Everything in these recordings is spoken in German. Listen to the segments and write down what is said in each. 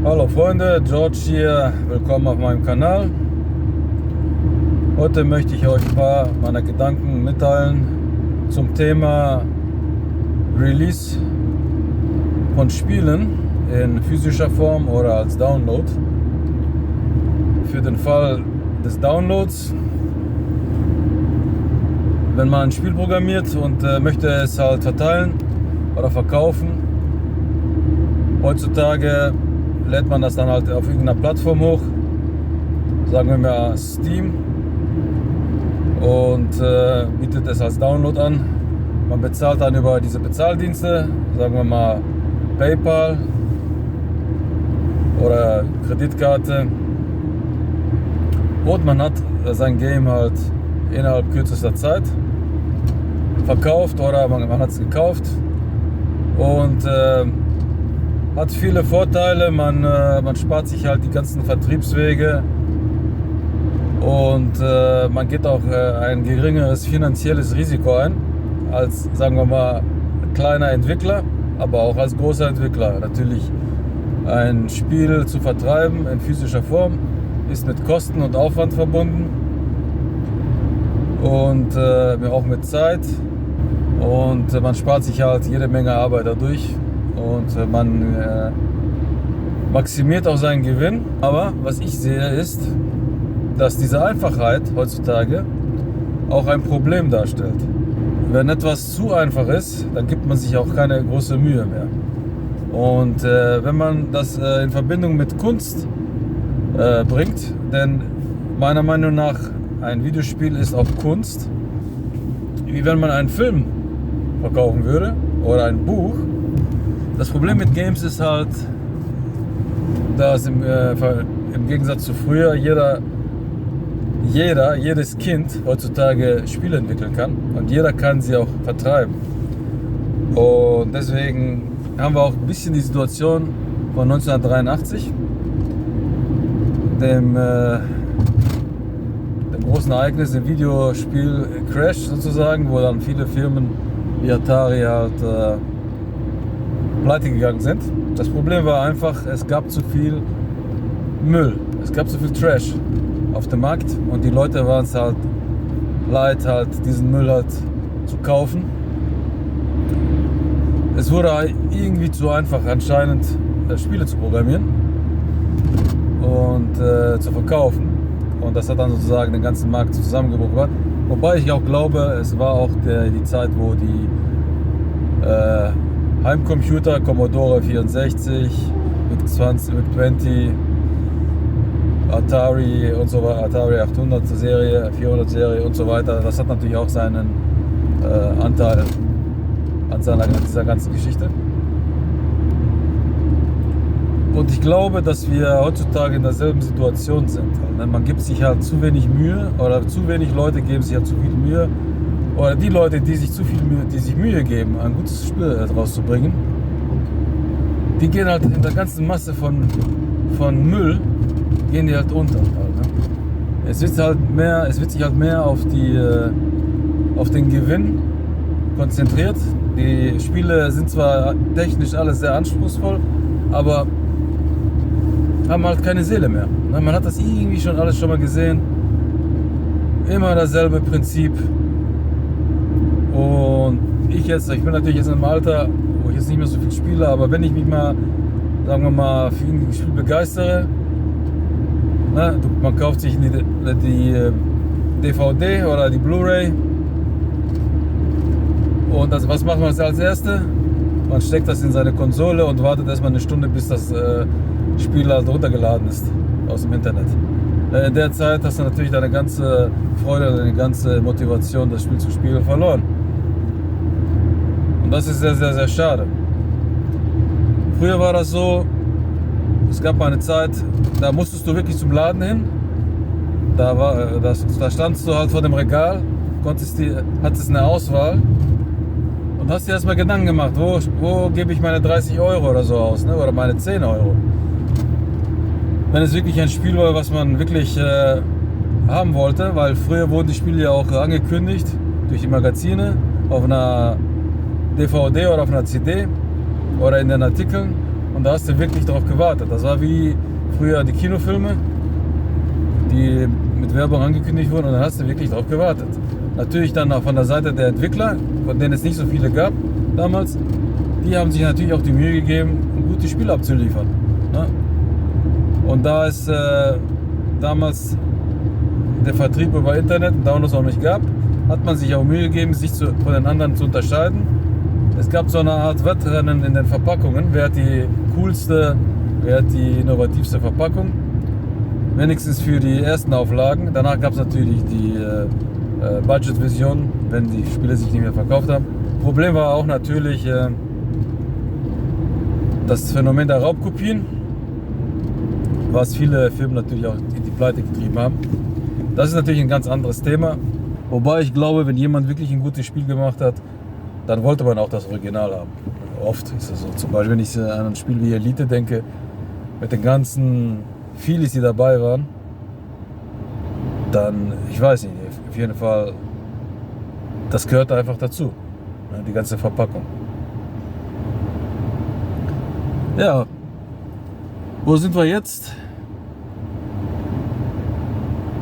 Hallo Freunde, George hier, willkommen auf meinem Kanal. Heute möchte ich euch ein paar meiner Gedanken mitteilen zum Thema Release von Spielen in physischer Form oder als Download. Für den Fall des Downloads, wenn man ein Spiel programmiert und möchte es halt verteilen oder verkaufen, heutzutage lädt man das dann halt auf irgendeiner Plattform hoch, sagen wir mal Steam, und bietet es als Download an. Man bezahlt dann über diese Bezahldienste, sagen wir mal PayPal oder Kreditkarte, und man hat sein Game halt innerhalb kürzester Zeit verkauft oder man hat es gekauft und hat viele Vorteile. Man spart sich halt die ganzen Vertriebswege und man geht auch ein geringeres finanzielles Risiko ein als, sagen wir mal, kleiner Entwickler, aber auch als großer Entwickler. Natürlich, ein Spiel zu vertreiben in physischer Form ist mit Kosten und Aufwand verbunden und auch mit Zeit, und man spart sich halt jede Menge Arbeit dadurch. Und man maximiert auch seinen Gewinn. Aber was ich sehe ist, dass diese Einfachheit heutzutage auch ein Problem darstellt. Wenn etwas zu einfach ist, dann gibt man sich auch keine große Mühe mehr. Und wenn man das in Verbindung mit Kunst bringt, denn meiner Meinung nach ein Videospiel ist auch Kunst, wie wenn man einen Film verkaufen würde oder ein Buch. Das Problem mit Games ist halt, dass im Gegensatz zu früher jedes Kind heutzutage Spiele entwickeln kann und jeder kann sie auch vertreiben. Und deswegen haben wir auch ein bisschen die Situation von 1983, dem großen Ereignis, dem Videospiel Crash sozusagen, wo dann viele Firmen wie Atari halt pleite gegangen sind. Das Problem war einfach, es gab zu viel Müll, es gab zu viel Trash auf dem Markt und die Leute waren es halt leid, halt diesen Müll halt zu kaufen. Es wurde irgendwie zu einfach anscheinend, Spiele zu programmieren und zu verkaufen, und das hat dann sozusagen den ganzen Markt zusammengebracht. Wobei ich auch glaube, es war auch die Zeit, wo die Heimcomputer, Commodore 64, VIC-20, Atari und so weiter, Atari 800 Serie, 400 Serie und so weiter, das hat natürlich auch seinen Anteil an dieser ganzen Geschichte. Und ich glaube, dass wir heutzutage in derselben Situation sind. Man gibt sich halt zu wenig Mühe, oder zu wenig Leute geben sich halt zu viel Mühe. Oder die Leute, die sich Mühe geben, ein gutes Spiel rauszubringen, die gehen halt in der ganzen Masse von Müll, gehen die halt unter. Es wird sich halt mehr auf den Gewinn konzentriert. Die Spiele sind zwar technisch alles sehr anspruchsvoll, aber haben halt keine Seele mehr. Man hat das irgendwie alles schon mal gesehen. Immer dasselbe Prinzip. Und ich bin natürlich jetzt in einem Alter, wo ich jetzt nicht mehr so viel spiele, aber wenn ich mich mal, sagen wir mal, für ein Spiel begeistere, man kauft sich die DVD oder die Blu-ray, und was macht man als Erste? Man steckt das in seine Konsole und wartet erstmal eine Stunde, bis das Spiel halt runtergeladen ist aus dem Internet. In der Zeit hast du natürlich deine ganze Freude, deine ganze Motivation, das Spiel zu spielen, verloren. Und das ist sehr, sehr, sehr schade. Früher war das so, es gab mal eine Zeit, da musstest du wirklich zum Laden hin. Da standst du halt vor dem Regal, hattest eine Auswahl und hast dir erstmal Gedanken gemacht, wo gebe ich meine 30 Euro oder so aus, ne? Oder meine 10 Euro. Wenn es wirklich ein Spiel war, was man wirklich haben wollte, weil früher wurden die Spiele ja auch angekündigt durch die Magazine auf einer DVD oder auf einer CD oder in den Artikeln. und da hast du wirklich drauf gewartet. Das war wie früher die Kinofilme, die mit Werbung angekündigt wurden, und dann hast du wirklich drauf gewartet. Natürlich dann auch von der Seite der Entwickler, von denen es nicht so viele gab damals, die haben sich natürlich auch die Mühe gegeben, ein gutes Spiel abzuliefern. Ne? Und da es damals der Vertrieb über Internet und Downloads auch nicht gab, hat man sich auch Mühe gegeben, sich von den anderen zu unterscheiden. Es gab so eine Art Wettrennen in den Verpackungen. Wer hat die coolste, wer hat die innovativste Verpackung? Wenigstens für die ersten Auflagen. Danach gab es natürlich die Budget-Version, wenn die Spiele sich nicht mehr verkauft haben. Problem war auch natürlich das Phänomen der Raubkopien, was viele Firmen natürlich auch in die Pleite getrieben haben. Das ist natürlich ein ganz anderes Thema. Wobei ich glaube, wenn jemand wirklich ein gutes Spiel gemacht hat, dann wollte man auch das Original haben. Oft ist es so. Zum Beispiel, wenn ich an ein Spiel wie Elite denke, mit den ganzen Feelies, die dabei waren, dann, ich weiß nicht, auf jeden Fall, das gehört einfach dazu. Die ganze Verpackung. Ja, wo sind wir jetzt?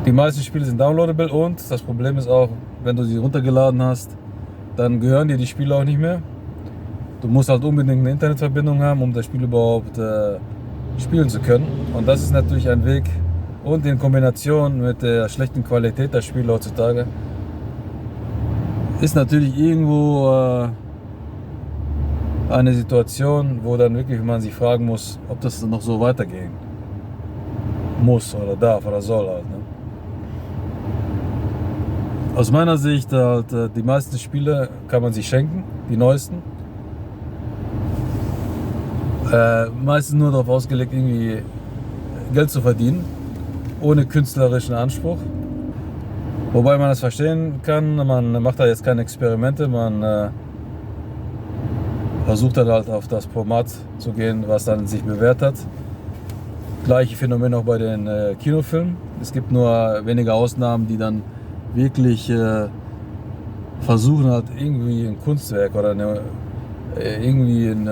Die meisten Spiele sind downloadable und das Problem ist auch, wenn du sie runtergeladen hast, dann gehören dir die Spiele auch nicht mehr. Du musst halt unbedingt eine Internetverbindung haben, um das Spiel überhaupt spielen zu können. Und das ist natürlich ein Weg, und in Kombination mit der schlechten Qualität der Spiele heutzutage ist natürlich irgendwo eine Situation, wo dann wirklich man sich fragen muss, ob das noch so weitergehen muss oder darf oder soll halt. Ne? Aus meiner Sicht halt, die meisten Spiele kann man sich schenken, die neuesten. Meistens nur darauf ausgelegt, irgendwie Geld zu verdienen, ohne künstlerischen Anspruch. Wobei man das verstehen kann, man macht da jetzt keine Experimente, man versucht dann halt auf das Format zu gehen, was dann sich bewährt hat. Gleiche Phänomen auch bei den Kinofilmen. Es gibt nur wenige Ausnahmen, die dann wirklich versuchen halt irgendwie ein Kunstwerk oder irgendwie ein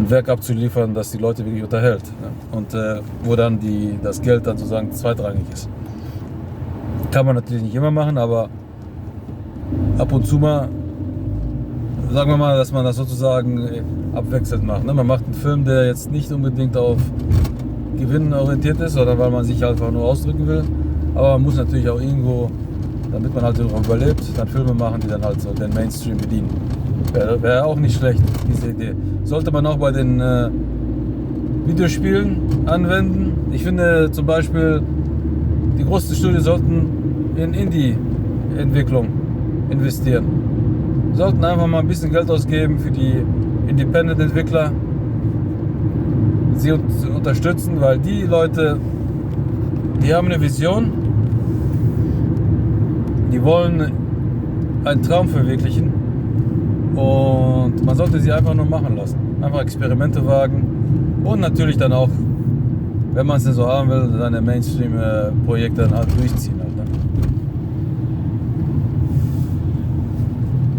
Werk abzuliefern, das die Leute wirklich unterhält. Ne? Und wo dann das Geld dann sozusagen zweitrangig ist. Kann man natürlich nicht immer machen, aber ab und zu mal, sagen wir mal, dass man das sozusagen abwechselnd macht. Ne? Man macht einen Film, der jetzt nicht unbedingt auf Gewinnen orientiert ist, sondern weil man sich einfach nur ausdrücken will. Aber man muss natürlich auch irgendwo, damit man halt auch überlebt, dann Filme machen, die dann halt so den Mainstream bedienen. Wäre auch nicht schlecht, diese Idee. Sollte man auch bei den Videospielen anwenden. Ich finde zum Beispiel, die großen Studien sollten in Indie-Entwicklung investieren. Sollten einfach mal ein bisschen Geld ausgeben für die Independent-Entwickler, sie unterstützen, weil die Leute, die haben eine Vision, die wollen einen Traum verwirklichen und man sollte sie einfach nur machen lassen. Einfach Experimente wagen und natürlich dann auch, wenn man es denn so haben will, seine Mainstream-Projekte dann halt durchziehen. Halt, ne?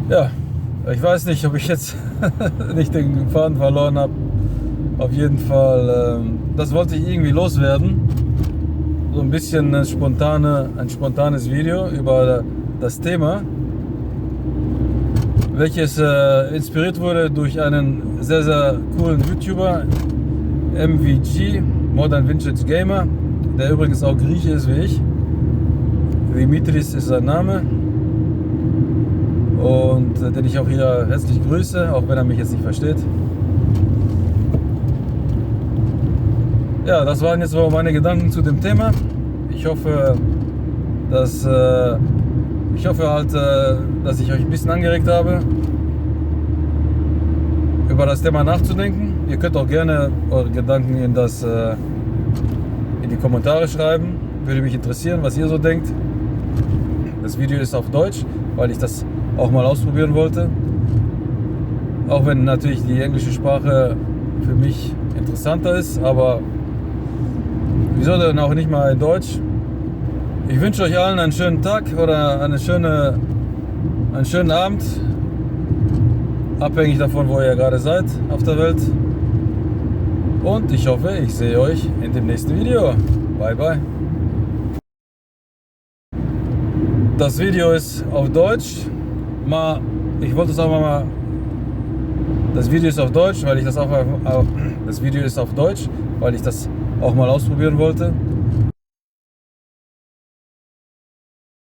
Ja, ich weiß nicht, ob ich jetzt nicht den Faden verloren habe. Auf jeden Fall, das wollte ich irgendwie loswerden. So ein bisschen ein spontanes Video über das Thema, welches inspiriert wurde durch einen sehr, sehr coolen YouTuber, MVG, Modern Vintage Gamer, der übrigens auch Grieche ist wie ich. Dimitris ist sein Name. Und den ich auch hier herzlich grüße, auch wenn er mich jetzt nicht versteht. Ja, das waren jetzt so meine Gedanken zu dem Thema. Ich hoffe, dass ich euch ein bisschen angeregt habe, über das Thema nachzudenken. Ihr könnt auch gerne eure Gedanken in die Kommentare schreiben. Würde mich interessieren, was ihr so denkt. Das Video ist auf Deutsch, weil ich das auch mal ausprobieren wollte. Auch wenn natürlich die englische Sprache für mich interessanter ist, aber wieso denn auch nicht mal in Deutsch? Ich wünsche euch allen einen schönen Tag oder einen schönen Abend, abhängig davon, wo ihr gerade seid auf der Welt. Und ich hoffe, ich sehe euch in dem nächsten Video. Bye, bye. Das Video ist auf Deutsch. Ich wollte es auch mal. Das Video ist auf Deutsch, weil ich das auch. Das Video ist auf Deutsch, weil ich das auch mal ausprobieren wollte.